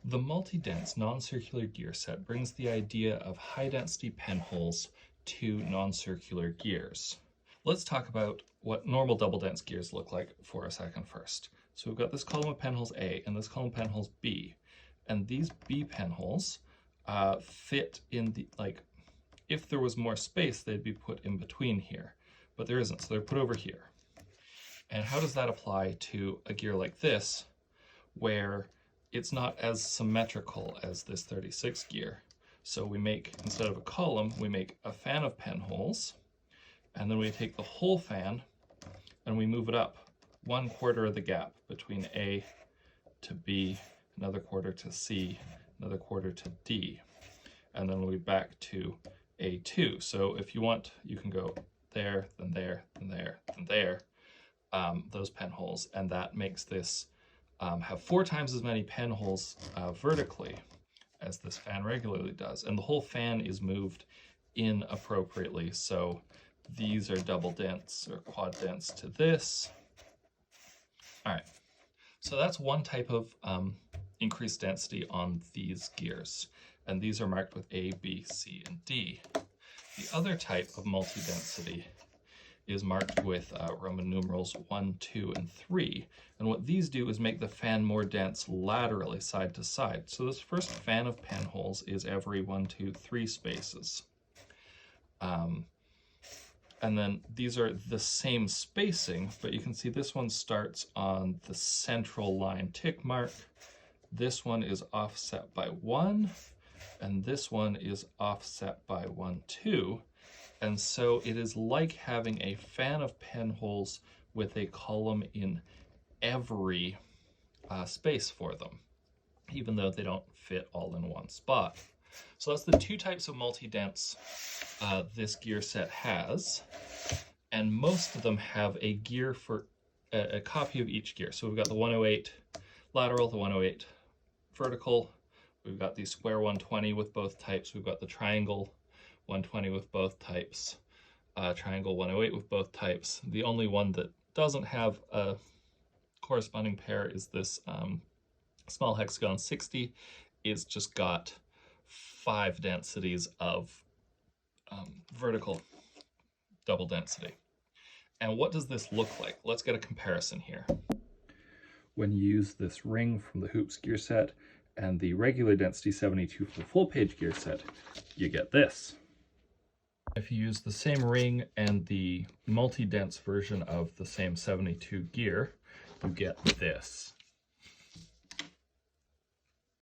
The multi-dense non-circular gear set brings the idea of high-density penholes to non-circular gears. Let's talk about what normal double-dense gears look like for a second first. So we've got this column of penholes A and this column of penholes B, and these B penholes fit in the, like, if there was more space, they'd be put in between here, but there isn't, so they're put over here. And how does that apply to a gear like this, where it's not as symmetrical as this 36 gear? So we make, instead of a column, we make a fan of penholes, and then we take the whole fan and we move it up 1/4 of the gap between A to B, another quarter to C, another quarter to D, and then we'll be back to A2. So if you want, you can go there, then there, then there, then there, those penholes, and that makes this have 4 times as many penholes vertically as this fan regularly does. And the whole fan is moved in appropriately. So these are double dense or quad dense to this. All right, so that's one type of increased density on these gears. And these are marked with A, B, C, and D. The other type of multi-density is marked with Roman numerals 1, 2, and 3. And what these do is make the fan more dense laterally, side to side. So this first fan of penholes is every 1, 2, 3 spaces. And then these are the same spacing, but you can see this one starts on the central line tick mark. This one is offset by 1, and this one is offset by 1, 2. And so it is like having a fan of penholes with a column in every space for them, even though they don't fit all in one spot. So that's the 2 types of multi-dense this gear set has, and most of them have a gear for a copy of each gear. So we've got the 108 lateral, the 108 vertical, we've got the square 120 with both types, we've got the triangle 120 with both types, triangle 108 with both types. The only one that doesn't have a corresponding pair is this small hexagon 60. It's just got 5 densities of vertical double density. And what does this look like? Let's get a comparison here. When you use this ring from the Hoops gear set and the regular density 72 for the full page gear set, you get this. If you use the same ring and the multi-dense version of the same 72 gear, you get this.